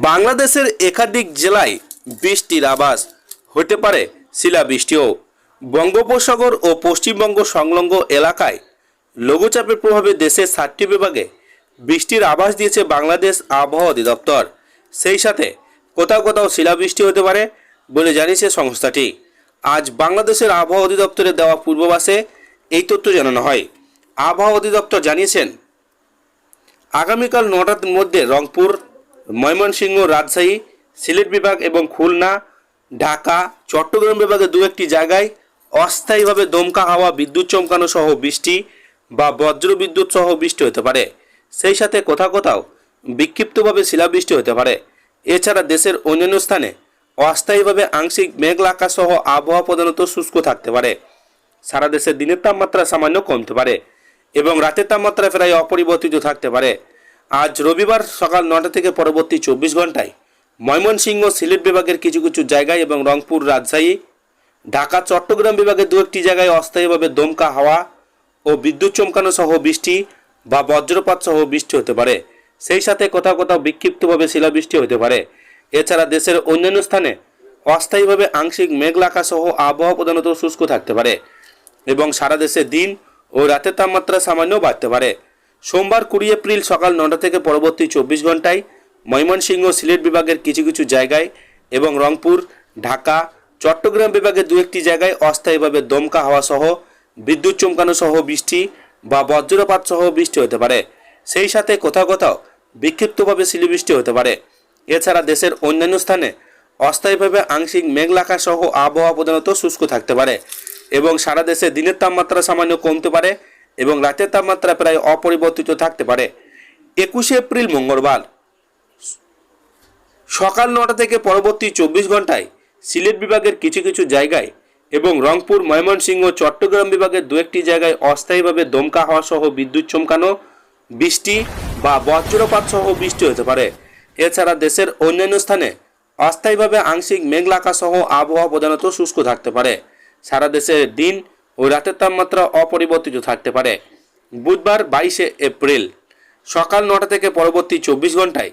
বাংলাদেশের একাধিক জেলায় বৃষ্টির আভাস, হতে পারে শিলাবৃষ্টিও। বঙ্গোপসাগর ও পশ্চিমবঙ্গ সংলগ্ন এলাকায় লঘুচাপের প্রভাবে দেশের 7টি বিভাগে বৃষ্টির আভাস দিয়েছে বাংলাদেশ আবহাওয়া অধিদপ্তর। সেই সাথে কোথাও কোথাও শিলাবৃষ্টি হতে পারে বলে জানিয়েছে সংস্থাটি। আজ বাংলাদেশের আবহাওয়া অধিদপ্তরের দেওয়া পূর্বাভাসে এই তথ্য জানানো হয়। আবহাওয়া অধিদপ্তর জানিয়েছেন, আগামীকাল 9টার মধ্যে রংপুর, ময়মনসিংহ, রাজশাহী, সিলেট বিভাগ এবং খুলনা, ঢাকা, চট্টগ্রাম বিভাগে দু একটি জায়গায় অস্থায়ীভাবে দমকা হাওয়া, বিদ্যুৎ চমকানো সহ বৃষ্টি বা বজ্র বিদ্যুৎ সহ বৃষ্টি হতে পারে। সেই সাথে কোথাও কোথাও বিক্ষিপ্তভাবে শিলাবৃষ্টি হতে পারে। এছাড়া দেশের অন্যান্য স্থানে অস্থায়ীভাবে আংশিক মেঘলা আকাশ সহ আবহাওয়া প্রধানত শুষ্ক থাকতে পারে। সারা দেশে দিনের তাপমাত্রা সামান্য কমতে পারে এবং রাতের তাপমাত্রা প্রায় অপরিবর্তিত থাকতে পারে। আজ রবিবার সকাল 9টা থেকে পরবর্তী 24 ঘন্টায় ময়মনসিংহ, সিলেট বিভাগের কিছু কিছু জায়গায় এবং রংপুর, রাজশাহী, ঢাকা, চট্টগ্রাম বিভাগের দু একটি জায়গায় অস্থায়ীভাবে দমকা হাওয়া ও বিদ্যুৎ চমকানো সহ বৃষ্টি বা বজ্রপাত সহ বৃষ্টি হতে পারে। সেই সাথে কোথাও কোথাও বিক্ষিপ্তভাবে শিলাবৃষ্টি হতে পারে। এছাড়া দেশের অন্যান্য স্থানে অস্থায়ীভাবে আংশিক মেঘলা আকাশ সহ আবহাওয়া প্রধানত শুষ্ক থাকতে পারে এবং সারা দেশে দিন ও রাতের তাপমাত্রা সামান্য বাড়তে পারে। সোমবার 20 এপ্রিল সকাল 9টা থেকে পরবর্তী 24 ঘন্টায় ময়মনসিংহ, সিলেট বিভাগের কিছু কিছু জায়গায় এবং রংপুর, ঢাকা, চট্টগ্রাম বিভাগের দু একটি জায়গায় অস্থায়ীভাবে দমকা হাওয়া সহ বিদ্যুৎ চমকানো সহ বৃষ্টি বা বজ্রপাত সহ বৃষ্টি হতে পারে। সেই সাথে কোথাও কোথাও বিক্ষিপ্তভাবে শিলাবৃষ্টি হতে পারে। এছাড়া দেশের অন্যান্য স্থানে অস্থায়ীভাবে আংশিক মেঘলা আকাশ সহ আবহাওয়া প্রধানত শুষ্ক থাকতে পারে এবং সারা দেশে দিনের তাপমাত্রা সামান্য কমতে পারে এবং রাতের তাপমাত্রা প্রায় অপরিবর্তিত থাকতে পারে। 21 এপ্রিল মঙ্গলবার সকাল 9টা থেকে পরবর্তী 24 ঘন্টায় সিলেট বিভাগের কিছু কিছু জায়গায় এবং রংপুর, ময়মনসিংহ, চট্টগ্রাম বিভাগের দু একটি জায়গায় অস্থায়ীভাবে দমকা হাওয়া সহ বিদ্যুৎ চমকানো, বৃষ্টি বা বজ্রপাত সহ বৃষ্টি হতে পারে। এছাড়া দেশের অন্যান্য স্থানে অস্থায়ীভাবে আংশিক মেঘলা আকাশ সহ আবহাওয়া প্রধানত শুষ্ক থাকতে পারে। সারা দেশের দিন ও রাতের তাপমাত্রা অপরিবর্তিত থাকতে পারে। বুধবার 22 এপ্রিল সকাল 9টা থেকে পরবর্তী 24 ঘন্টায়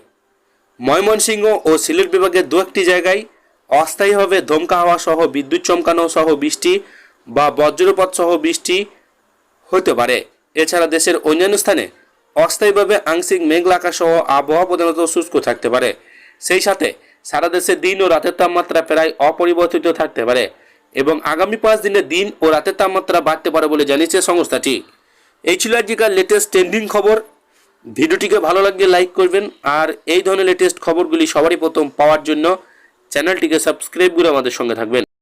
ময়মনসিংহ ও সিলেট বিভাগের দু একটি জায়গায় অস্থায়ীভাবে দমকা হাওয়া সহ বিদ্যুৎ চমকানো সহ বৃষ্টি বা বজ্রপাত সহ বৃষ্টি হতে পারে। এছাড়া দেশের অন্যান্য স্থানে অস্থায়ীভাবে আংশিক মেঘলা আকাশ সহ আবহাওয়া প্রধানত শুষ্ক থাকতে পারে। সেই সাথে সারা দেশে দিন ও রাতের তাপমাত্রা প্রায় অপরিবর্তিত থাকতে পারে এবং আগামী 5 দিনে দিন ও রাতের তাপমাত্রা বাড়তে পারে বলে জানিয়েছে সংস্থাটি। এই ছিল আজকের লেটেস্ট ট্রেন্ডিং খবর। ভিডিওটিকে ভালো লাগলে লাইক করবেন আর এই ধরনের লেটেস্ট খবরগুলি সবারই প্রথম পাওয়ার জন্য চ্যানেলটিকে সাবস্ক্রাইব করে আমাদের সঙ্গে থাকবেন।